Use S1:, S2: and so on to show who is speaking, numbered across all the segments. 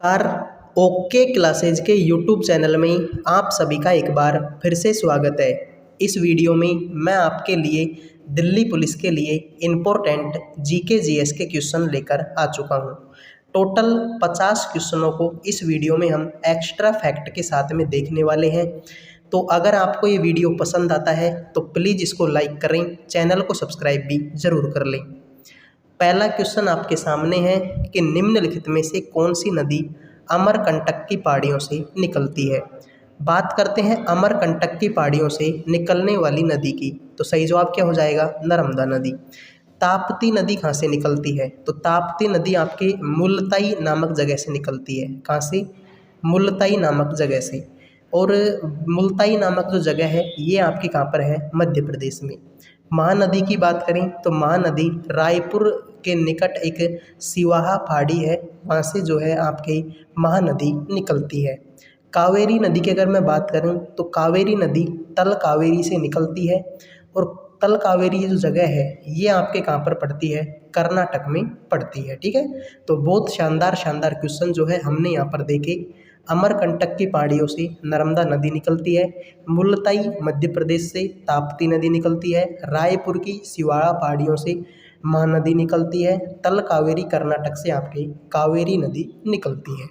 S1: Car okay classes के YouTube channel में आप सभी का एक बार फिर से स्वागत है। इस वीडियो में मैं आपके लिए दिल्ली पुलिस के लिए इम्पोर्टेंट जीके जीएस के क्वेश्चन लेकर आ चुका हूँ। टोटल 50 क्वेश्चनों को इस वीडियो में हम एक्स्ट्रा फैक्ट के साथ में देखने वाले हैं। तो अगर आपको ये वीडियो पसंद आता है तो प्लीज़ इसको लाइक करें, चैनल को सब्सक्राइब भी ज़रूर कर लें। पहला क्वेश्चन आपके सामने है कि निम्नलिखित में से कौन सी नदी अमरकंटक की पहाड़ियों से निकलती है। बात करते हैं अमरकंटक की पहाड़ियों से निकलने वाली नदी की, तो सही जवाब क्या हो जाएगा? नर्मदा नदी। ताप्ती नदी कहाँ से निकलती है? तो ताप्ती नदी आपके मुलताई नामक जगह से निकलती है। कहाँ से? मुलताई नामक जगह से। और मुलताई नामक जो जगह है ये आपके कहाँ पर है? मध्य प्रदेश में। महानदी की बात करें तो महानदी रायपुर के निकट एक सिवाहा पहाड़ी है, वहाँ से जो है आपकी महानदी निकलती है। कावेरी नदी की अगर मैं बात करूं तो कावेरी नदी तल कावेरी से निकलती है, और तल कावेरी जो जगह है ये आपके कहाँ पर पड़ती है? कर्नाटक में पड़ती है। ठीक है, तो बहुत शानदार शानदार क्वेश्चन जो है हमने यहाँ पर देखे। अमरकंटक की पहाड़ियों से नर्मदा नदी निकलती है, मुलताई मध्य प्रदेश से ताप्ती नदी निकलती है, रायपुर की सिवाड़ा पहाड़ियों से महानदी निकलती है, तल कावेरी कर्नाटक से आपकी कावेरी नदी निकलती है।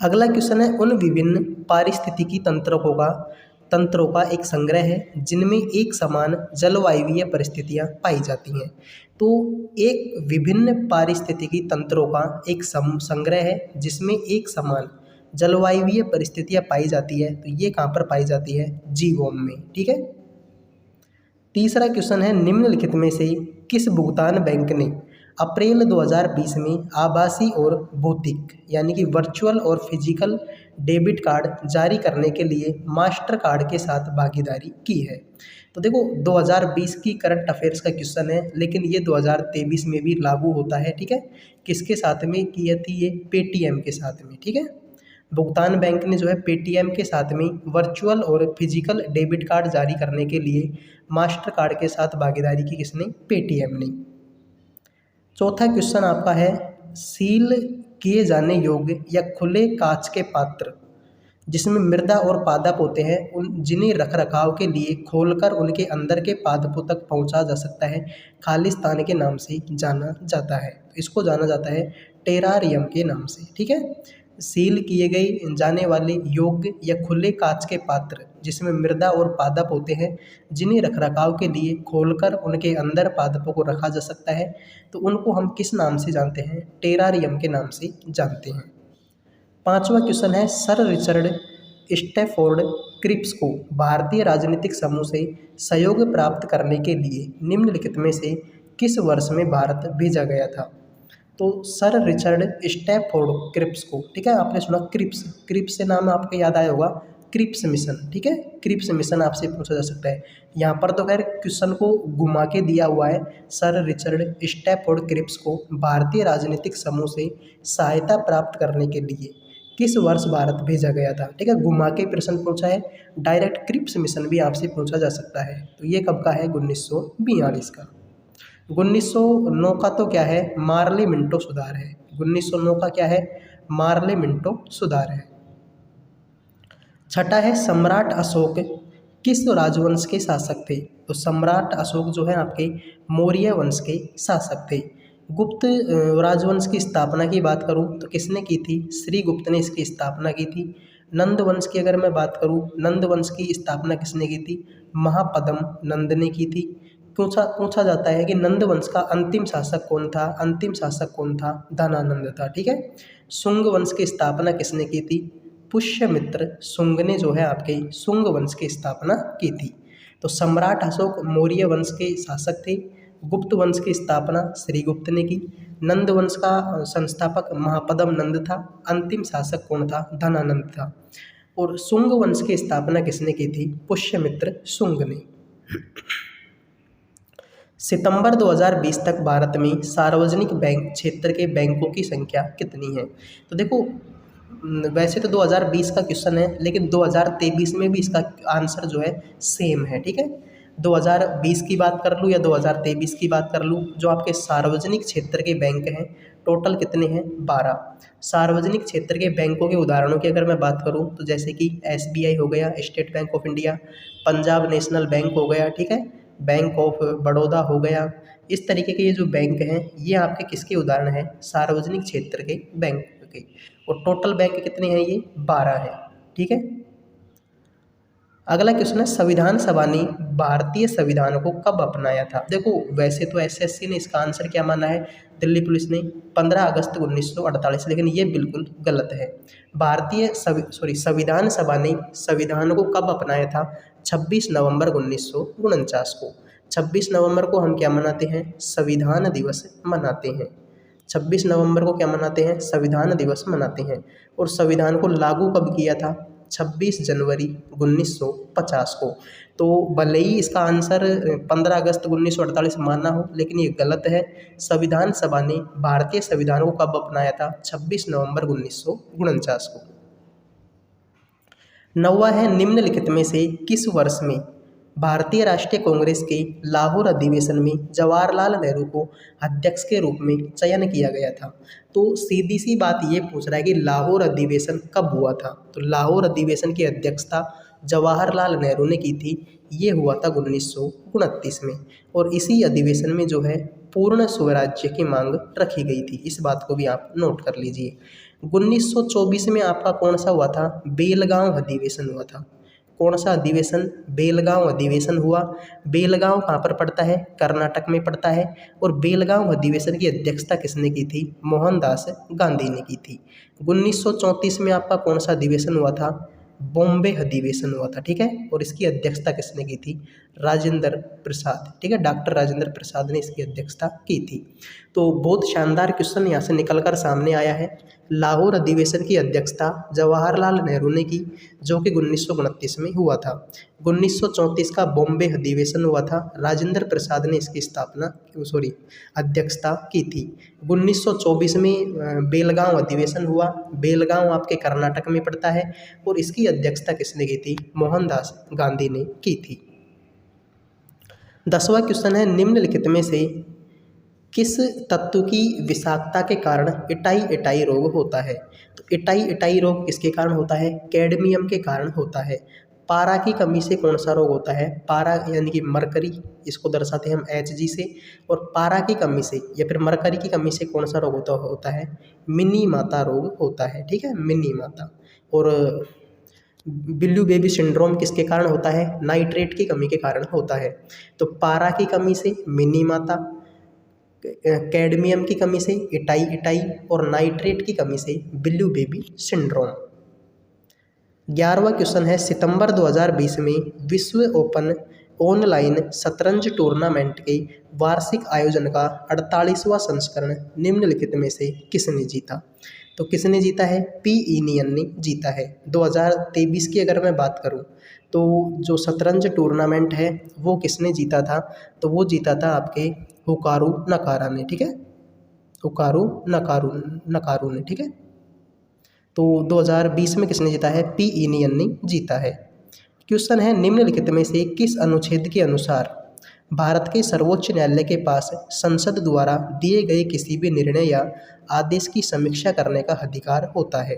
S1: अगला क्वेश्चन है उन विभिन्न पारिस्थितिकी तंत्रों का एक संग्रह है जिनमें एक समान जलवायवीय परिस्थितियां पाई जाती हैं। तो एक विभिन्न पारिस्थितिकी तंत्रों का एक संग्रह है जिसमें एक समान जलवायवीय परिस्थितियां पाई जाती है, तो ये कहाँ पर पाई जाती है? जीवोम में। ठीक है। तीसरा क्वेश्चन है निम्नलिखित में से किस भुगतान बैंक ने अप्रैल 2020 में आभासी और भौतिक यानी कि वर्चुअल और फिजिकल डेबिट कार्ड जारी करने के लिए मास्टर कार्ड के साथ भागीदारी की है? तो देखो 2020 की करंट अफेयर्स का क्वेश्चन है, लेकिन ये 2023 में भी लागू होता है। ठीक है, किसके साथ में की थी? ये पेटीएम के साथ में। ठीक है, भुगतान बैंक ने जो है पेटीएम के साथ में वर्चुअल और फिजिकल डेबिट कार्ड जारी करने के लिए मास्टर कार्ड के साथ भागीदारी की। किसने? पेटीएम ने। चौथा क्वेश्चन आपका है सील किए जाने योग्य या खुले कांच के पात्र जिसमें मृदा और पादप होते हैं जिन्हें रख रखाव के लिए खोलकर उनके अंदर के पादपों तक पहुंचा जा सकता है, खालिस्तान के नाम से जाना जाता है। इसको जाना जाता है टेरारियम के नाम से। ठीक है, सील किए गए जाने वाले योग्य या खुले कांच के पात्र जिसमें मृदा और पादप होते हैं जिन्हें रखरखाव के लिए खोलकर उनके अंदर पादपों को रखा जा सकता है, तो उनको हम किस नाम से जानते हैं? टेरारियम के नाम से जानते हैं। पांचवा क्वेश्चन है सर रिचर्ड स्टैफोर्ड क्रिप्स को भारतीय राजनीतिक समूह से सहयोग प्राप्त करने के लिए निम्नलिखित में से किस वर्ष में भारत भेजा गया था? तो सर रिचर्ड स्टैफोर्ड क्रिप्स को, ठीक है, आपने सुना क्रिप्स, क्रिप्स से नाम आपको याद आया होगा, क्रिप्स मिशन। ठीक है, क्रिप्स मिशन आपसे पूछा जा सकता है। यहाँ पर तो खैर क्वेश्चन को घुमा के दिया हुआ है। सर रिचर्ड स्टैफोर्ड क्रिप्स को भारतीय राजनीतिक समूह से सहायता प्राप्त करने के लिए किस वर्ष भारत भेजा गया था? ठीक है, घुमा के प्रश्न पूछा है। डायरेक्ट क्रिप्स मिशन भी आपसे पूछा जा सकता है। तो ये कब का है? 1942 का। 1909 का तो क्या है? मार्ले मिंटो सुधार है। 1909 का क्या है? मार्ले मिंटो सुधार है। छठा है सम्राट अशोक किस राजवंश के शासक थे? तो सम्राट अशोक जो है आपके मौर्य वंश के शासक थे। गुप्त राजवंश की स्थापना की बात करूं तो किसने की थी? श्री गुप्त ने इसकी स्थापना की थी। नंद वंश की अगर मैं बात करूं, नंद वंश की स्थापना किसने की थी? महापद्म नंद ने की थी। पूछा जाता है कि नंद वंश का अंतिम शासक कौन था? अंतिम शासक कौन था? धनानंद था। ठीक है, शुंग वंश की स्थापना किसने की थी? पुष्यमित्र शुंग ने जो है आपके शुंग वंश की स्थापना की थी। तो सम्राट अशोक मौर्य वंश के शासक थे। गुप्त वंश की स्थापना श्रीगुप्त ने की। नंद वंश का संस्थापक महापद्म नंद था। अंतिम शासक कौन था? धनानंद था। और शुंग वंश की स्थापना किसने की थी? पुष्यमित्र शुंग ने। सितंबर 2020 तक भारत में सार्वजनिक बैंक क्षेत्र के बैंकों की संख्या कितनी है? तो देखो वैसे तो 2020 का क्वेश्चन है, लेकिन 2023 में भी इसका आंसर जो है सेम है। ठीक है, 2020 की बात कर लूँ या 2023 की बात कर लूँ, जो आपके सार्वजनिक क्षेत्र के बैंक हैं टोटल कितने हैं? 12। सार्वजनिक क्षेत्र के बैंकों के उदाहरणों की अगर मैं बात करूं तो जैसे कि एसबीआई हो गया, state bank of India, Punjab national bank हो गया, ठीक है, बैंक ऑफ बड़ौदा हो गया। इस तरीके के ये जो बैंक हैं ये आपके किसके उदाहरण हैं? सार्वजनिक क्षेत्र के बैंक के। और टोटल बैंक कितने हैं? ये 12 हैं, ठीक है। अगला क्वेश्चन है, संविधान सभा ने भारतीय संविधान को कब अपनाया था? देखो वैसे तो एसएससी ने इसका आंसर क्या माना है, दिल्ली पुलिस ने 15 अगस्त 1948, लेकिन ये बिल्कुल गलत है। संविधान सभा ने संविधान को कब अपनाया था? 26 नवंबर 1949 को। 26 नवंबर को हम क्या मनाते हैं? संविधान दिवस मनाते हैं। 26 नवंबर को क्या मनाते हैं? संविधान दिवस मनाते हैं। और संविधान को लागू कब किया था? 26 जनवरी 1950 को। तो भले ही इसका आंसर 15 अगस्त 1948 मानना हो, लेकिन ये गलत है। संविधान सभा ने भारतीय संविधान को कब अपनाया था? 26 नवंबर 1949 को। 9वां है, निम्नलिखित में से किस वर्ष में भारतीय राष्ट्रीय कांग्रेस के लाहौर अधिवेशन में जवाहरलाल नेहरू को अध्यक्ष के रूप में चयन किया गया था? तो सीधी सी बात ये पूछ रहा है कि लाहौर अधिवेशन कब हुआ था? तो लाहौर अधिवेशन की अध्यक्षता जवाहरलाल नेहरू ने की थी। ये हुआ था 1929 में। और इसी अधिवेशन में जो है पूर्ण स्वराज्य की मांग रखी गई थी। इस बात को भी आप नोट कर लीजिए। 1924 में आपका कौन सा हुआ था? बेलगांव अधिवेशन हुआ था। कौन सा अधिवेशन? बेलगांव अधिवेशन हुआ। बेलगांव कहाँ पर पड़ता है? कर्नाटक में पड़ता है। और बेलगांव अधिवेशन की अध्यक्षता किसने की थी? मोहनदास गांधी ने की थी। 1934 में आपका कौन सा अधिवेशन हुआ था? बॉम्बे अधिवेशन हुआ था, ठीक है। और इसकी अध्यक्षता किसने की थी? राजेंद्र प्रसाद, ठीक है, डॉक्टर राजेंद्र प्रसाद ने इसकी अध्यक्षता की थी। तो बहुत शानदार क्वेश्चन यहाँ से निकल कर सामने आया है। लाहौर अधिवेशन की अध्यक्षता जवाहरलाल नेहरू ने की, जो कि 1929 में हुआ था। 1934 का बॉम्बे अधिवेशन हुआ था, राजेंद्र प्रसाद ने इसकी अध्यक्षता की थी। 1924 में बेलगांव अधिवेशन हुआ। बेलगांव आपके कर्नाटक में पड़ता है। और इसकी अध्यक्षता किसने की थी? मोहनदास गांधी ने की थी। 10वां क्वेश्चन है, निम्नलिखित में से किस तत्व की विषाक्तता के कारण इटाई रोग होता है? तो इटाई रोग किसके कारण होता है? कैडमियम के कारण होता है। पारा की कमी से कौन सा रोग होता है? पारा यानी कि मरकरी, इसको दर्शाते हैं हम Hg से। और पारा की कमी से या फिर मरकरी की कमी से कौन सा रोग होता है? मिनी माता रोग होता है, ठीक है, मिनी माता। और बिल्लू बेबी सिंड्रोम किसके कारण होता है? नाइट्रेट की कमी के कारण होता है। तो पारा की कमी से मिनी माता, कैडमियम की कमी से इटाई और नाइट्रेट की कमी से बिल्लू बेबी सिंड्रोम। 11वां क्वेश्चन है, सितंबर 2020 में विश्व ओपन ऑनलाइन शतरंज टूर्नामेंट के वार्षिक आयोजन का 48वां संस्करण निम्नलिखित में से किसने जीता? तो किसने जीता है? पी ईनियन ने जीता है। 2023 की अगर मैं बात करूं तो जो शतरंज टूर्नामेंट है वो किसने जीता था? तो वो जीता था आपके हुकारू नकारा ने, ठीक है, हुकारू नकारू ने, ठीक है। तो 2020 में किसने जीता है? पी ईनियन ने जीता है। क्वेश्चन है, निम्नलिखित में से किस अनुच्छेद के अनुसार भारत के सर्वोच्च न्यायालय के पास संसद द्वारा दिए गए किसी भी निर्णय या आदेश की समीक्षा करने का अधिकार होता है?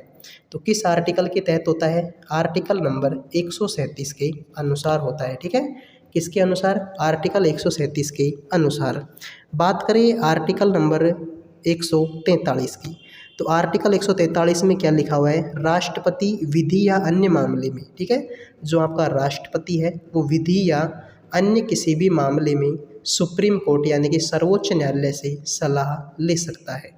S1: तो किस आर्टिकल के तहत होता है? आर्टिकल नंबर 137 के अनुसार होता है, ठीक है। किसके अनुसार? आर्टिकल 137 के अनुसार। बात करें आर्टिकल नंबर 143 की, तो आर्टिकल 143 में क्या लिखा हुआ है? राष्ट्रपति विधि या अन्य मामले में, ठीक है, जो आपका राष्ट्रपति है वो विधि या अन्य किसी भी मामले में सुप्रीम कोर्ट यानी कि सर्वोच्च न्यायालय से सलाह ले सकता है।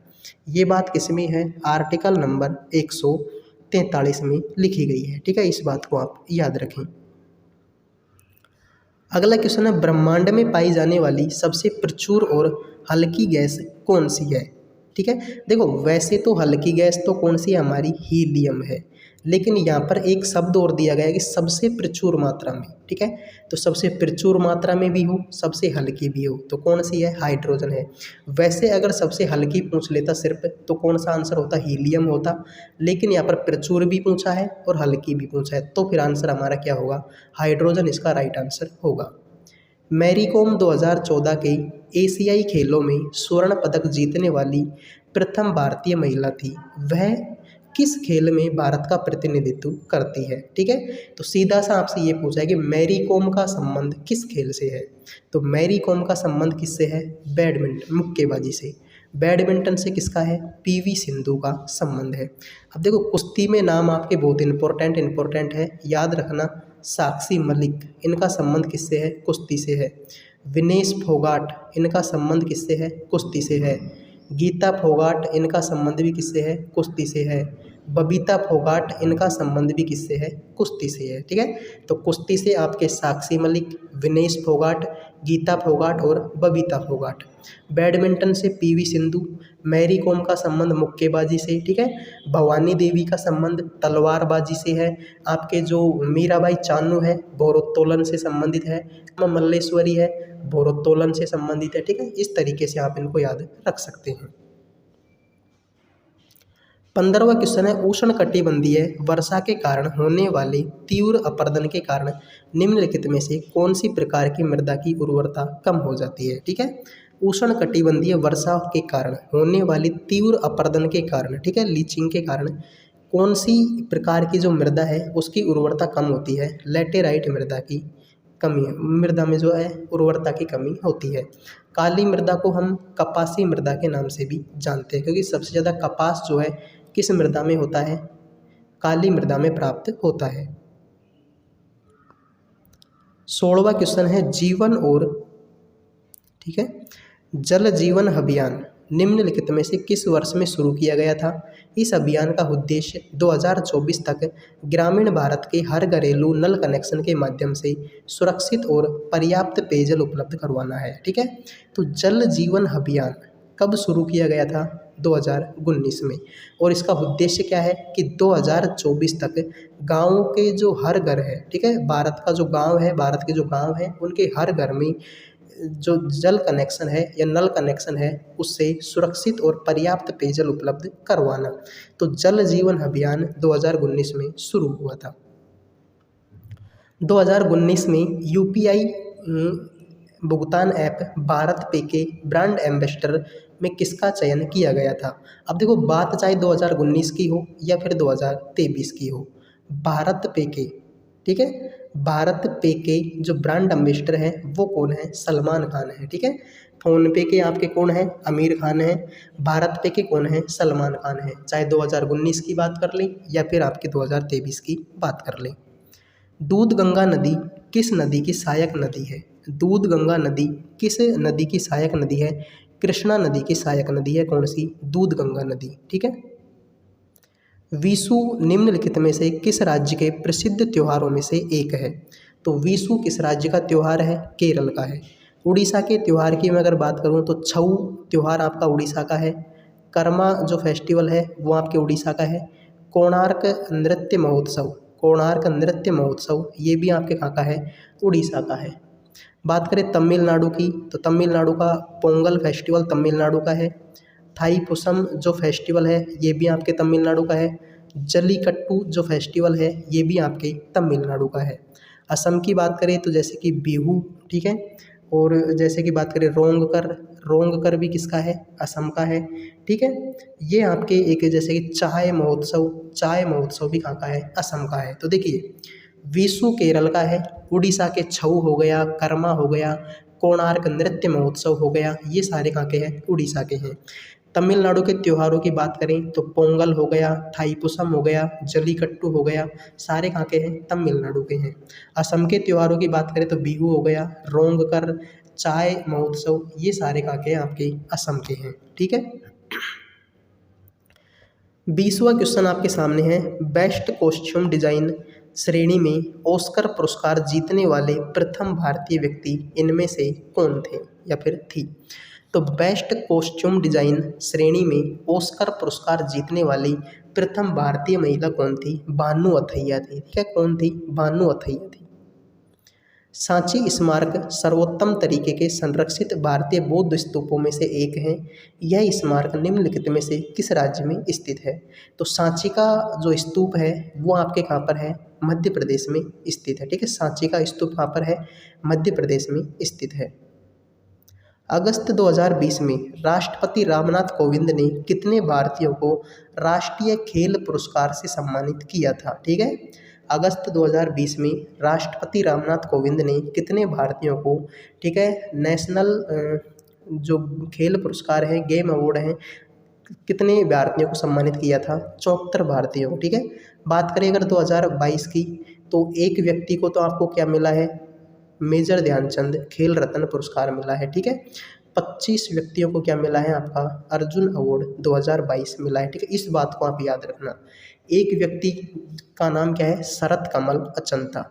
S1: ये बात किस में है? आर्टिकल नंबर 143 में लिखी गई है, ठीक है, इस बात को आप याद रखें। अगला क्वेश्चन है, ब्रह्मांड में पाई जाने वाली सबसे प्रचुर और हल्की गैस कौन सी है? ठीक है, देखो वैसे तो हल्की गैस तो कौन सी है? हमारी हीलियम है। लेकिन यहाँ पर एक शब्द और दिया गया है कि सबसे प्रचुर मात्रा में, ठीक है, तो सबसे प्रचुर मात्रा में भी हो, सबसे हल्की भी हो, तो कौन सी है? हाइड्रोजन है। वैसे अगर सबसे हल्की पूछ लेता सिर्फ तो कौन सा आंसर होता? हीलियम होता। लेकिन यहाँ पर प्रचुर भी पूछा है और हल्की भी पूछा है, तो फिर आंसर हमारा क्या होगा? हाइड्रोजन इसका राइट आंसर होगा। मैरी कॉम 2014 के एशियाई खेलों में स्वर्ण पदक जीतने वाली प्रथम भारतीय महिला थी, वह किस खेल में भारत का प्रतिनिधित्व करती है। ठीक है, तो सीधा सा आपसे ये पूछा है कि मैरी कॉम का संबंध किस खेल से है। तो मैरी कॉम का संबंध किससे है? बैडमिंटन, मुक्केबाजी से। बैडमिंटन से किसका है? पीवी सिंधु का संबंध है। अब देखो कुश्ती में नाम आपके बहुत इंपॉर्टेंट है, याद रखना। साक्षी मलिक, इनका संबंध किससे है? कुश्ती से है। विनेश फोगाट, इनका संबंध किससे है? कुश्ती से है। गीता फोगाट, इनका संबंध भी किससे है? कुश्ती से है। बबीता फोगाट, इनका संबंध भी किससे है? कुश्ती से है। ठीक है, तो कुश्ती से आपके साक्षी मलिक, विनेश फोगाट, गीता फोगाट और बबीता फोगाट। बैडमिंटन से पीवी सिंधु। मैरी कॉम का संबंध मुक्केबाजी से। ठीक है, भवानी देवी का संबंध तलवारबाजी से है। आपके जो मीराबाई चानू है भारोत्तोलन से संबंधित है। मल्लेश्वरी है भारोत्तोलन से संबंधित है। ठीक है, इस तरीके से आप इनको याद रख सकते हैं। 15वां क्वेश्चन है, उष्णकटिबंधीय वर्षा के कारण होने वाले तीव्र अपरदन के कारण निम्नलिखित में से कौन सी प्रकार की मृदा की उर्वरता कम हो जाती है। ठीक है, उष्णकटिबंधीय वर्षा के कारण होने वाली तीव्र अपरदन के कारण, ठीक है, लीचिंग के कारण कौन सी प्रकार की जो मृदा है उसकी उर्वरता कम होती है? लैटेराइट मृदा की कमी, मृदा में जो है उर्वरता की कमी होती है। काली मृदा को हम कपासी मृदा के नाम से भी जानते हैं, क्योंकि सबसे ज़्यादा कपास जो है किस मृदा में होता है? काली मृदा में प्राप्त होता है। 16वां क्वेश्चन है, जीवन और, ठीक है, जल जीवन अभियान निम्नलिखित में से किस वर्ष में शुरू किया गया था? इस अभियान का उद्देश्य 2024 तक ग्रामीण भारत के हर घरेलू नल कनेक्शन के माध्यम से सुरक्षित और पर्याप्त पेयजल उपलब्ध करवाना है। ठीक है, तो जल जीवन अभियान कब शुरू किया गया था? 2019 में। और इसका उद्देश्य क्या है कि 2024 तक गाँव के जो हर घर है, ठीक है, भारत का जो गाँव है, भारत के जो गाँव हैं उनके हर घर में जो जल कनेक्शन है या नल कनेक्शन है उससे सुरक्षित और पर्याप्त पेयजल उपलब्ध करवाना। तो जल जीवन अभियान 2019 में शुरू हुआ था। 2019 में यूपीआई भुगतान ऐप भारत पे के ब्रांड एम्बेसडर में किसका चयन किया गया था? अब देखो बात चाहे 2019 की हो या फिर 2023 की हो, भारत पे के, ठीक है, भारत पे के जो ब्रांड एम्बेसडर हैं वो कौन है? सलमान खान है। ठीक है, फ़ोन पे के आपके कौन है? आमिर खान है। भारत पे के कौन है? सलमान खान है। चाहे 2019 की बात कर लें या फिर आपके 2023 की बात कर लें। दूध गंगा नदी किस नदी की सहायक नदी है? दूध गंगा नदी किस नदी की सहायक नदी है? कृष्णा नदी की सहायक नदी है। कौन सी? दूध गंगा नदी। ठीक है, विशु निम्नलिखित में से किस राज्य के प्रसिद्ध त्योहारों में से एक है? तो विशु किस राज्य का त्योहार है? केरल का है। उड़ीसा के त्योहार की मैं अगर बात करूं तो छऊ त्योहार आपका उड़ीसा का है। कर्मा जो फेस्टिवल है वो आपके उड़ीसा का है। कोणार्क नृत्य महोत्सव, कोणार्क नृत्य महोत्सव ये भी आपके कहाँ का है? उड़ीसा का है। बात करें तमिलनाडु की तो तमिलनाडु का पोंगल फेस्टिवल तमिलनाडु का है। थाईपुसम जो फेस्टिवल है ये भी आपके तमिलनाडु का है। जल्लीकट्टू जो फेस्टिवल है ये भी आपके तमिलनाडु का है। असम की बात करें तो जैसे कि बिहू, ठीक है, और जैसे कि बात करें रोंगकर, रोंगकर भी किसका है? असम का है। ठीक है, ये आपके एक जैसे कि चाय महोत्सव, चाय महोत्सव भी कहाँ का है? असम का है। तो देखिए विशु केरल का है, उड़ीसा के छऊ हो गया, कर्मा हो गया, कोणार्क नृत्य महोत्सव हो गया, ये सारे कहाँ के हैं? उड़ीसा के हैं। तमिलनाडु के त्योहारों की बात करें तो पोंगल हो गया, थाईपुसम हो गया, जल्लीकट्टू हो गया, सारे कहाँ के हैं? तमिलनाडु के हैं। असम के त्योहारों की बात करें तो बिहू हो गया, रोंगकर, चाय महोत्सव, ये सारे कहाँ के हैं? आपके असम के हैं। ठीक है, 20वां क्वेश्चन आपके सामने है, बेस्ट कॉस्ट्यूम डिजाइन श्रेणी में ऑस्कर पुरस्कार जीतने वाले प्रथम भारतीय व्यक्ति इनमें से कौन थे या फिर थी? तो बेस्ट कॉस्ट्यूम डिजाइन श्रेणी में ऑस्कर पुरस्कार जीतने वाली प्रथम भारतीय महिला कौन थी? भानु अथैया थी। ठीक है, कौन थी? भानु अथैया थी। सांची स्मारक सर्वोत्तम तरीके के संरक्षित भारतीय बौद्ध स्तूपों में से एक है। यह स्मारक निम्नलिखित में से किस राज्य में स्थित है? तो सांची का जो स्तूप है वो आपके कहाँ पर है? मध्य प्रदेश में स्थित है। ठीक है, सांची का स्तूप कहाँ पर है? मध्य प्रदेश में स्थित है। अगस्त 2020 में राष्ट्रपति रामनाथ कोविंद ने कितने भारतीयों को राष्ट्रीय खेल पुरस्कार से सम्मानित किया था? ठीक है, अगस्त 2020 में राष्ट्रपति रामनाथ कोविंद ने कितने भारतीयों को, ठीक है, नेशनल जो खेल पुरस्कार है, गेम अवार्ड हैं, कितने भारतीयों को सम्मानित किया था? 74 भारतीयों को। ठीक है, बात करें अगर 2022 की, तो एक व्यक्ति को तो आपको क्या मिला है? मेजर ध्यानचंद खेल रत्न पुरस्कार मिला है। ठीक है, 25 व्यक्तियों को क्या मिला है? आपका अर्जुन अवार्ड 2022 मिला है। ठीक है, इस बात को आप याद रखना। एक व्यक्ति का नाम क्या है? शरत कमल अचंता।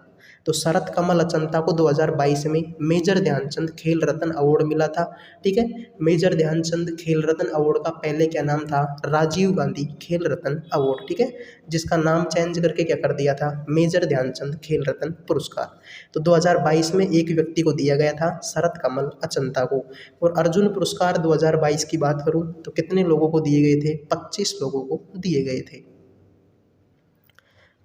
S1: तो शरत कमल अचंता को 2022 में मेजर ध्यानचंद खेल रत्न अवार्ड मिला था। ठीक है, मेजर ध्यानचंद खेल रत्न अवार्ड का पहले क्या नाम था? राजीव गांधी खेल रत्न अवार्ड। ठीक है, जिसका नाम चेंज करके क्या कर दिया था? मेजर ध्यानचंद खेल रत्न पुरस्कार। तो 2022 में एक व्यक्ति को दिया गया था, शरत कमल अचंता को। और अर्जुन पुरस्कार 2022 की बात करूं तो कितने लोगों को दिए गए थे? 25 लोगों को दिए गए थे।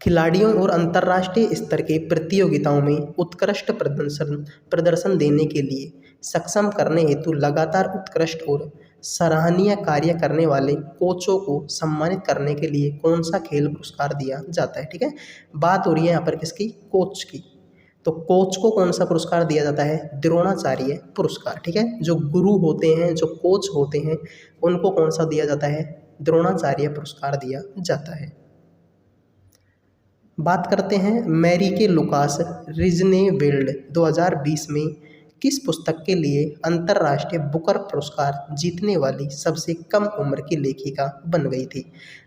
S1: खिलाड़ियों और अंतर्राष्ट्रीय स्तर के प्रतियोगिताओं में उत्कृष्ट प्रदर्शन देने के लिए सक्षम करने हेतु लगातार उत्कृष्ट और सराहनीय कार्य करने वाले कोचों को सम्मानित करने के लिए कौन सा खेल पुरस्कार दिया जाता है? ठीक है, बात हो रही है यहाँ पर किसकी? कोच की। तो कोच को कौन सा पुरस्कार दिया जाता है? द्रोणाचार्य पुरस्कार। ठीक है, जो गुरु होते हैं, जो कोच होते हैं, उनको कौन सा दिया जाता है? द्रोणाचार्य पुरस्कार दिया जाता है। बात करते हैं मैरीके लुकास रिजनेवेल्ड 2020 में किस पुस्तक के लिए अंतर्राष्ट्रीय बुकर पुरस्कार जीतने वाली सबसे कम उम्र की लेखिका बन गई थी?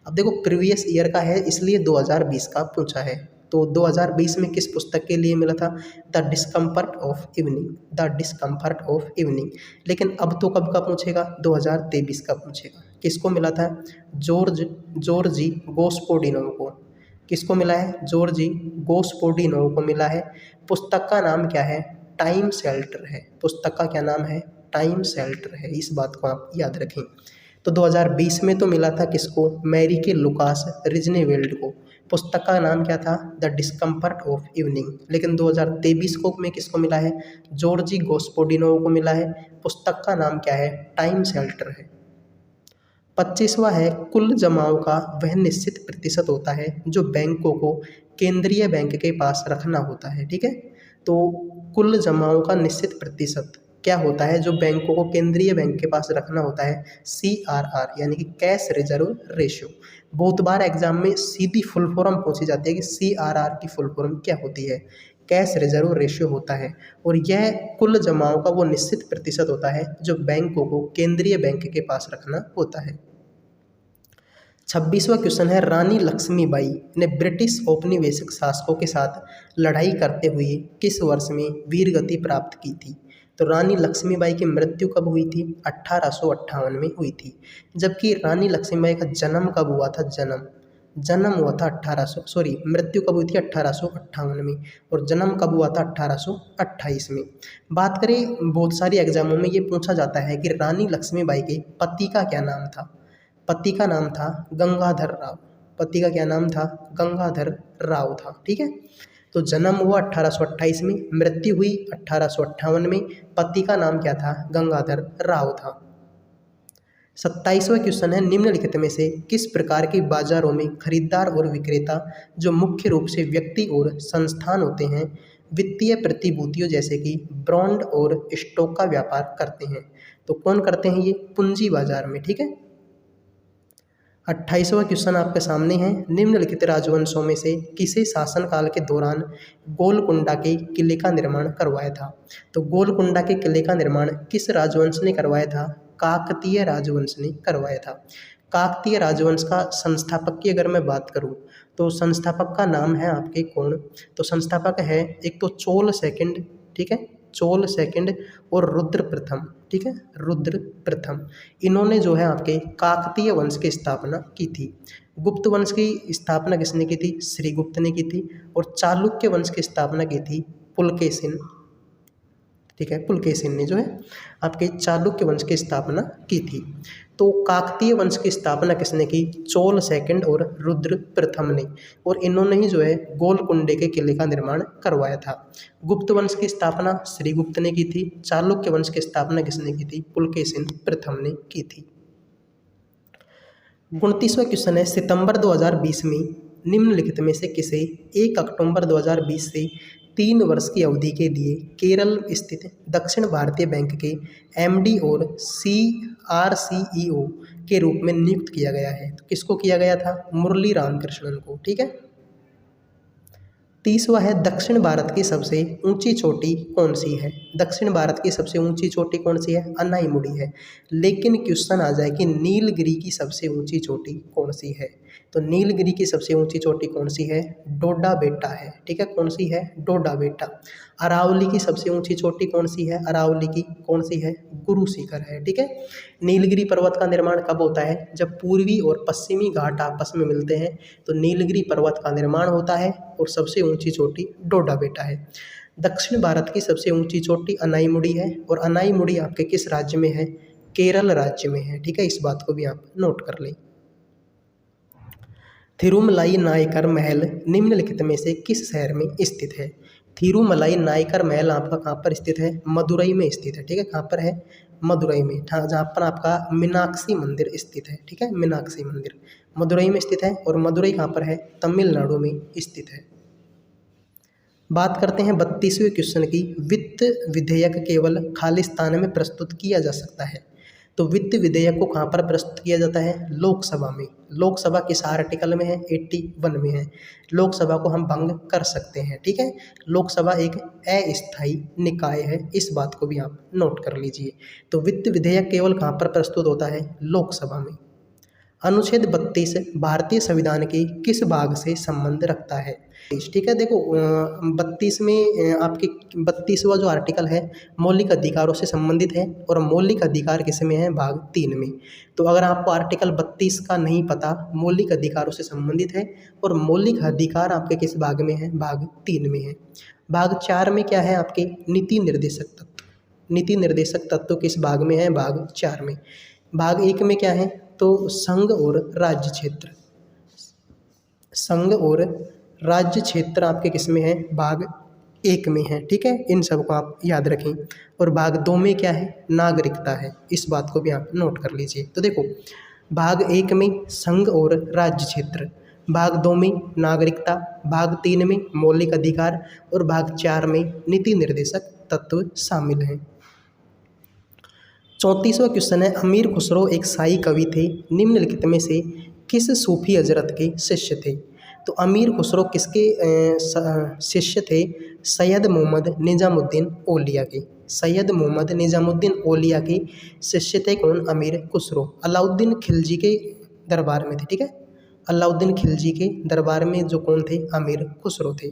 S1: अब देखो, प्रीवियस ईयर का है इसलिए 2020 का पूछा है। तो 2020 में किस पुस्तक के लिए मिला था? The discomfort of evening, the discomfort of evening. लेकिन अब तो कब का पूछेगा? 2023 का पूछेगा। किसको मिला था? जॉर्जी गोस्पोडिनोव को। किसको मिला है? जॉर्जी गोस्पोडिनोव को मिला है। पुस्तक का नाम क्या है? टाइम शेल्टर है। पुस्तक का क्या नाम है? टाइम शेल्टर है। इस बात को आप याद रखें। तो 2020 में तो मिला था किसको? मैरीके लुकास रिजनेवेल्ड को। पुस्तक का नाम क्या था? The discomfort of evening. लेकिन 2023 को में किसको मिला है? जॉर्जी गोस्पोडिनोव को मिला है। पुस्तक का नाम क्या है? टाइम शेल्टर है। 25वां है, कुल जमाओं का वह निश्चित प्रतिशत होता है जो बैंकों को केंद्रीय बैंक के पास रखना होता है। ठीक है, तो कुल जमाओं का निश्चित प्रतिशत क्या होता है जो बैंकों को केंद्रीय बैंक के पास रखना होता है? CRR यानी कि कैश रिजर्व रेशियो। बहुत बार एग्जाम में सीधी फुल फॉर्म पूछी जाती है कि CRR की फुल फॉर्म क्या होती है? कैश रिजर्व रेशियो होता है। और यह कुल जमाओं का वो निश्चित प्रतिशत होता है जो बैंकों को केंद्रीय बैंक के पास रखना होता है। 26वां क्वेश्चन है, रानी लक्ष्मीबाई ने ब्रिटिश औपनिवेशिक शासकों के साथ लड़ाई करते हुए किस वर्ष में वीर गति प्राप्त की थी? तो रानी लक्ष्मीबाई की मृत्यु कब हुई थी? 1858 में हुई थी। जबकि रानी लक्ष्मीबाई का जन्म कब हुआ था? जन्म हुआ था मृत्यु कब हुई थी? 1858 में। और जन्म कब हुआ था? 1828 में। बात करें, बहुत सारी एग्जामों में ये पूछा जाता है कि रानी लक्ष्मीबाई के पति का क्या नाम था? पति का नाम था गंगाधर राव। पति का क्या नाम था? गंगाधर राव था। ठीक है, तो जन्म हुआ 1828 में, मृत्यु हुई 1858 में। पति का नाम क्या था? गंगाधर राव था। 27वां क्वेश्चन है, निम्नलिखित में से किस प्रकार के बाजारों में खरीदार और विक्रेता जो मुख्य रूप से व्यक्ति और संस्थान होते हैं वित्तीय प्रतिभूतियों जैसे कि बॉन्ड और स्टॉक का व्यापार करते हैं? तो कौन करते हैं? ये पूंजी बाजार में। ठीक है, 28वां क्वेश्चन आपके सामने है, निम्नलिखित राजवंशों में से किसे शासनकाल के दौरान गोलकुंडा के किले का निर्माण करवाया था? तो गोलकुंडा के किले का निर्माण किस राजवंश ने करवाया था? काकतीय राजवंश ने करवाया था। काकतीय राजवंश का संस्थापक की अगर मैं बात करूं तो संस्थापक का नाम है आपके कौन? तो संस्थापक है एक तो चोल सेकंड, ठीक है, चोल सेकंड और रुद्र प्रथम। ठीक है, रुद्र प्रथम। इन्होंने जो है आपके काकतीय वंश की स्थापना की थी। गुप्त वंश की स्थापना किसने की थी? श्रीगुप्त ने की थी। और चालुक्य वंश की स्थापना की थी पुलकेशिन। ठीक है, पुलकेशिन ने जो है आपके चालुक्य वंश की स्थापना की थी। तो काकतीय वंश की स्थापना किसने की? चोल सेकंड और रुद्र प्रथम ने, और इन्होंने ही जो है गोलकुंडे के किले का निर्माण करवाया था। गुप्त वंश की स्थापना श्रीगुप्त ने की थी। चालुक्य वंश की स्थापना किसने की थी? पुलकेशिन प्रथम ने की थी। 29वां क्वेश्चन है, सितंबर 2020 में निम्नलिखित में से किसे 1 अक्टूबर 2020 से 3 वर्ष की अवधि के लिए केरल स्थित दक्षिण भारतीय बैंक के एमडी और सीआरसीईओ के रूप में नियुक्त किया गया है? तो किसको किया गया था? मुरली रामकृष्णन को। ठीक है। 30वां है, दक्षिण भारत की सबसे ऊंची चोटी कौन सी है? दक्षिण भारत की सबसे ऊंची चोटी कौन सी है? अनाईमुड़ी है। लेकिन क्वेश्चन आ जाए कि नीलगिरी की सबसे ऊंची चोटी कौन सी है? तो नीलगिरी की सबसे ऊंची चोटी कौन सी है? डोडा बेटा है। ठीक है, कौन सी है? डोडा बेटा। अरावली की सबसे ऊंची चोटी कौन सी है? अरावली की कौन सी है? गुरु शिखर है। ठीक है। नीलगिरी पर्वत का निर्माण कब होता है? जब पूर्वी और पश्चिमी घाट आपस में मिलते हैं तो नीलगिरी पर्वत का निर्माण होता है, और सबसे ऊंची चोटी डोडा बेटा है। दक्षिण भारत की सबसे ऊंची चोटी अनाईमुड़ी है, और अनाईमुड़ी आपके किस राज्य में है? केरल राज्य में है। ठीक है, इस बात को भी आप नोट कर लें। थिरुमलाई नायकर महल निम्नलिखित में से किस शहर में स्थित है? थिरुमलाई नायकर महल आपका कहाँ पर स्थित है? मदुरई में स्थित है। ठीक है, कहाँ पर है? मदुरई में, जहाँ पर आपका मीनाक्षी मंदिर स्थित है। ठीक है, मीनाक्षी मंदिर मदुरई में स्थित है, और मदुरई कहाँ पर है? तमिलनाडु में स्थित है। बात करते हैं 32वें क्वेश्चन की, वित्त विधेयक केवल खालिस्तान में प्रस्तुत किया जा सकता है? तो वित्त विधेयक को कहाँ पर प्रस्तुत किया जाता है? लोकसभा में। लोकसभा किस आर्टिकल में है? 81 में है। लोकसभा को हम भंग कर सकते हैं। ठीक है, लोकसभा एक अस्थायी निकाय है, इस बात को भी आप नोट कर लीजिए। तो वित्त विधेयक केवल कहाँ पर प्रस्तुत होता है? लोकसभा में। अनुच्छेद 32 भारतीय संविधान के किस भाग से संबंध रखता है? ठीक है, देखो 32 में आपके 32वां जो आर्टिकल है मौलिक अधिकारों से संबंधित है, और मौलिक अधिकार किस में है? भाग 3 में। तो अगर आपको आर्टिकल 32 का नहीं पता, मौलिक अधिकारों से संबंधित है, और मौलिक अधिकार आपके किस भाग में है? भाग 3 में है। भाग 4 में क्या है? आपके नीति निर्देशक तत्व। नीति निर्देशक तत्व किस भाग में है? भाग 4 में। भाग 1 में क्या है? तो संघ और राज्य क्षेत्र। संघ और राज्य क्षेत्र आपके किस में है? भाग 1 में है। ठीक है, इन सब को आप याद रखें। और भाग 2 में क्या है? नागरिकता है, इस बात को भी आप नोट कर लीजिए। तो देखो, भाग 1 में संघ और राज्य क्षेत्र, भाग 2 में नागरिकता, भाग 3 में मौलिक अधिकार, और भाग 4 में नीति निर्देशक तत्व शामिल हैं। 34वां क्वेश्चन है, अमीर खुसरो एक शाही कवि थे, निम्नलिखित में से किस सूफी हजरत के शिष्य थे? तो अमीर खुसरो किसके शिष्य थे? सैयद मोहम्मद निजामुद्दीन औलिया के। सैयद मोहम्मद निजामुद्दीन औलिया के शिष्य थे कौन? अमीर खुसरो। अलाउद्दीन खिलजी के दरबार में थे। ठीक है, अलाउद्दीन खिलजी के दरबार में जो कौन थे? अमीर खुसरो थे।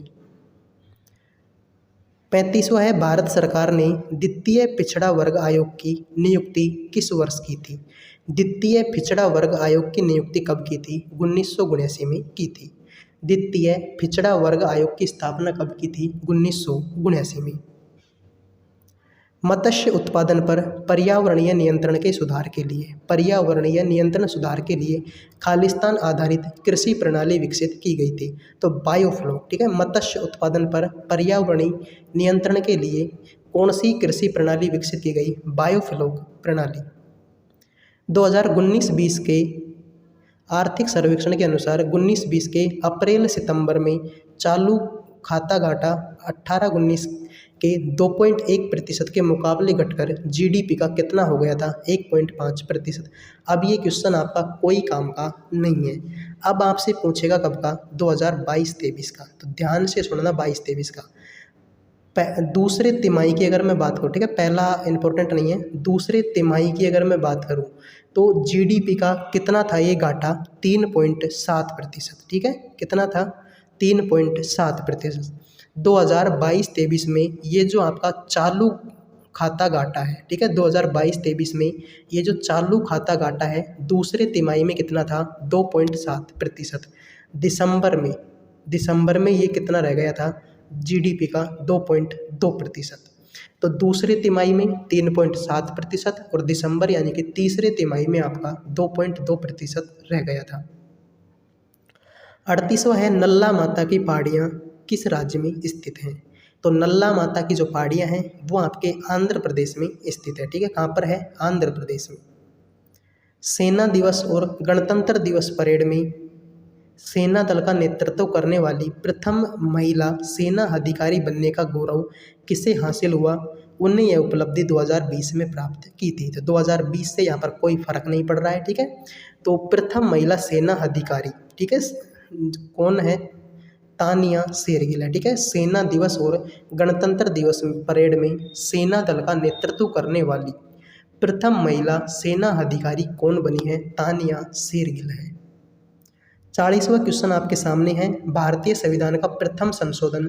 S1: 35वां है, भारत सरकार ने द्वितीय पिछड़ा वर्ग आयोग की नियुक्ति किस वर्ष की थी? द्वितीय पिछड़ा वर्ग आयोग की नियुक्ति कब की थी? 1979 में की थी। द्वितीय पिछड़ा वर्ग आयोग की स्थापना कब की थी? 1979 में। मत्स्य उत्पादन पर पर्यावरणीय नियंत्रण के सुधार के लिए, पर्यावरणीय नियंत्रण सुधार के लिए खालिस्तान आधारित कृषि प्रणाली विकसित की गई थी। तो बायोफ्लॉक। ठीक है, मत्स्य उत्पादन पर पर्यावरणीय नियंत्रण के लिए कौन सी कृषि प्रणाली विकसित की गई? बायोफ्लॉक प्रणाली। 2019-20 के आर्थिक सर्वेक्षण के अनुसार 19-20 के अप्रैल सितंबर में चालू खाता घाटा 18-19 के 2.1% के मुकाबले घटकर जीडीपी का कितना हो गया था? 1.5%। अब ये क्वेश्चन आपका कोई काम का नहीं है। अब आपसे पूछेगा कब का? 2022-23 का। तो ध्यान से सुनना, 22-23 का। दूसरे तिमाही की अगर मैं बात करूँ, ठीक है, पहला इंपॉर्टेंट नहीं है, दूसरे तिमाही की अगर मैं बात करूँ तो जीडीपी का कितना था ये घाटा? 3.7%। ठीक है, कितना था? 3.7%। 2022-23 में ये जो आपका चालू खाता घाटा है, ठीक है, 2022-23 में ये जो चालू खाता घाटा है दूसरे तिमाही में कितना था? 2.7%। दिसंबर में ये कितना रह गया था? जीडीपी का 2.2%। तो दूसरे तिमाही में 3.7% और दिसंबर यानी कि तीसरे तिमाही में आपका 2.2% रह गया था। 38वां है नल्ला माता की पहाड़ियाँ किस राज्य में स्थित हैं। तो नल्ला माता की जो पहाड़ियाँ हैं वो आपके आंध्र प्रदेश में स्थित है। ठीक है, कहाँ पर है? आंध्र प्रदेश में। सेना दिवस और गणतंत्र दिवस परेड में सेना दल का नेतृत्व करने वाली प्रथम महिला सेना अधिकारी बनने का गौरव किसे हासिल हुआ? उन्हें यह उपलब्धि 2020 में प्राप्त की थी। तो 2020 से यहाँ पर कोई फर्क नहीं पड़ रहा है। ठीक है, तो प्रथम महिला सेना अधिकारी, ठीक है, कौन है? तानिया शेरगिल है। ठीक है, सेना दिवस और गणतंत्र दिवस परेड में सेना दल का नेतृत्व करने वाली प्रथम महिला सेना अधिकारी कौन बनी है? तानिया शेरगिल है। 40वां क्वेश्चन आपके सामने है। भारतीय संविधान का प्रथम संशोधन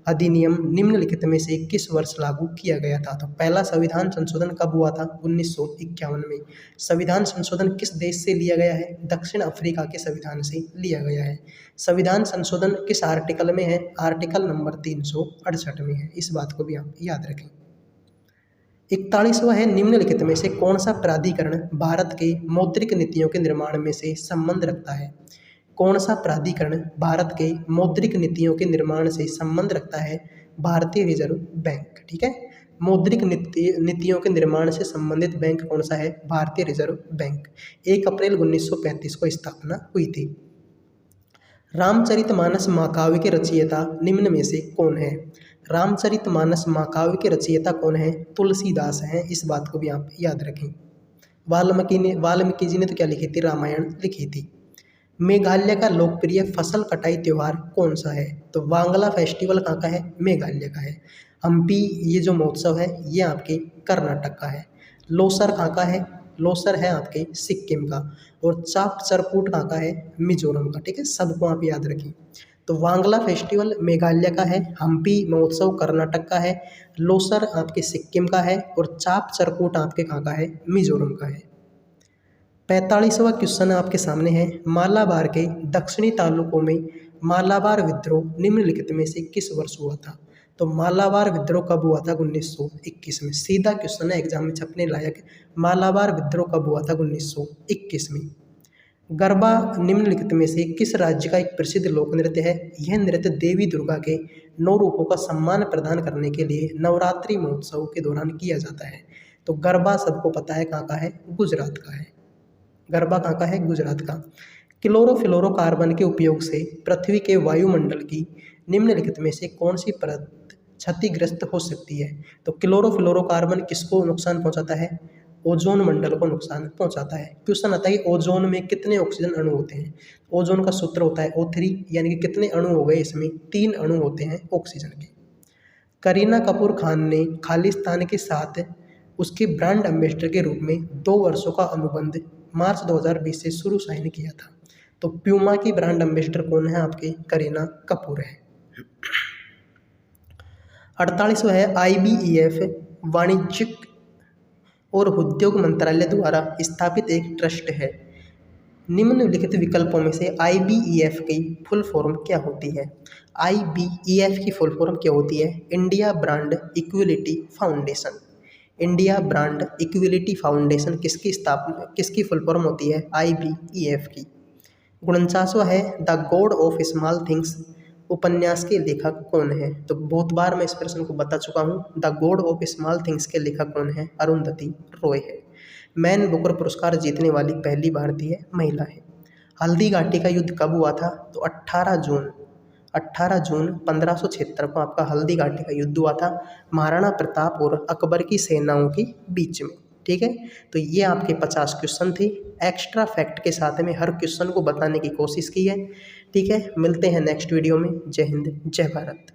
S1: अधिनियम निम्नलिखित में से किस वर्ष लागू किया गया था? तो पहला संविधान संशोधन कब हुआ था? 1951 में। संविधान संशोधन किस देश से लिया गया है? दक्षिण अफ्रीका के संविधान से लिया गया है। संविधान संशोधन किस आर्टिकल में है? आर्टिकल नंबर 368 में है। इस बात को भी आप याद रखें। 41वां है निम्नलिखित में से कौन सा प्राधिकरण भारत के मौद्रिक नीतियों के निर्माण में से संबंध रखता है? कौन सा प्राधिकरण भारत के मौद्रिक नीतियों के निर्माण से संबंध रखता है? भारतीय रिजर्व बैंक। ठीक है, मौद्रिक नीतियों के निर्माण से संबंधित बैंक कौन सा है? भारतीय रिजर्व बैंक। 1 अप्रैल 1935 को स्थापना हुई थी। रामचरितमानस महाकाव्य के रचयिता निम्न में से कौन है? रामचरितमानस महाकाव्य के रचयिता कौन है? तुलसीदास हैं। इस बात को भी आप याद रखें। वाल्मीकि जी ने तो क्या लिखी थी? रामायण लिखी थी। मेघालय का लोकप्रिय फसल कटाई त्योहार कौन सा है? तो वांगला फेस्टिवल कहाँ का है? मेघालय का है। हम्पी ये जो महोत्सव है ये आपके कर्नाटक का है। लोसर कहाँ का है? लोसर है आपके सिक्किम का। और चाप चरकूट कहाँ का है? मिजोरम का। ठीक है, सबको आप याद रखिए। तो वांगला फेस्टिवल मेघालय का है, हम्पी महोत्सव कर्नाटक का है, लोसर आपके सिक्किम का है और चाप चरकूट आपके कहाँ का है? मिजोरम का है। 45वां क्वेश्चन आपके सामने है। मालाबार के दक्षिणी तालुकों में मालाबार विद्रोह निम्नलिखित में से किस वर्ष हुआ था? तो मालाबार विद्रोह कब हुआ था? 1921 में। सीधा क्वेश्चन है, एग्जाम में छपने लायक। मालाबार विद्रोह कब हुआ था? 1921 में। गरबा निम्नलिखित में से किस राज्य का एक प्रसिद्ध लोक नृत्य है? यह नृत्य देवी दुर्गा के 9 रूपों का सम्मान प्रदान करने के लिए नवरात्रि महोत्सव के दौरान किया जाता है। तो गरबा सबको पता है कहाँ का है? गुजरात का है। गरबा कहाँ का है? गुजरात का। क्लोरोफ्लोरोकार्बन के उपयोग से पृथ्वी के वायुमंडल की निम्नलिखित में से कौन सी परत क्षतिग्रस्त हो सकती है? तो क्लोरोफ्लोरोकार्बन किसको नुकसान पहुंचाता है? ओजोन मंडल को नुकसान पहुंचाता है। क्वेश्चन आता है कि ओजोन में कितने ऑक्सीजन अणु होते हैं? ओजोन का सूत्र होता है O3, यानी कि कितने अणु हो गए इसमें? 3 अणु होते हैं ऑक्सीजन के। करीना कपूर खान ने खालिस्तान के साथ उसके ब्रांड एम्बेसडर के रूप में 2 वर्षों का अनुबंध मार्च 2020 से शुरू साइन किया था। तो प्यूमा की ब्रांड एम्बेसडर कौन है? आपके करीना कपूर है। 48वां है IBEF वाणिज्यिक और उद्योग मंत्रालय द्वारा स्थापित एक ट्रस्ट है। निम्नलिखित विकल्पों में से IBEF की फुल फॉर्म क्या होती है? IBEF की फुल फॉर्म क्या होती है? India brand equality foundation. India brand equality foundation किसकी फुल फॉर्म होती है? IBEF की। 49वां है the God of small things उपन्यास के लेखक कौन है? तो बहुत बार मैं इस प्रश्न को बता चुका हूँ। The God of small things के लेखक कौन है? अरुंधति रॉय है। मैन बुकर पुरस्कार जीतने वाली पहली भारतीय महिला है। हल्दी घाटी का युद्ध कब हुआ था? तो 18 जून 1576 को आपका हल्दी घाटी का युद्ध हुआ था महाराणा प्रताप और अकबर की सेनाओं के बीच में। ठीक है, तो ये आपके 50 क्वेश्चन थे। एक्स्ट्रा फैक्ट के साथ में हर क्वेश्चन को बताने की कोशिश की है। ठीक है, मिलते हैं नेक्स्ट वीडियो में। जय हिंद, जय भारत।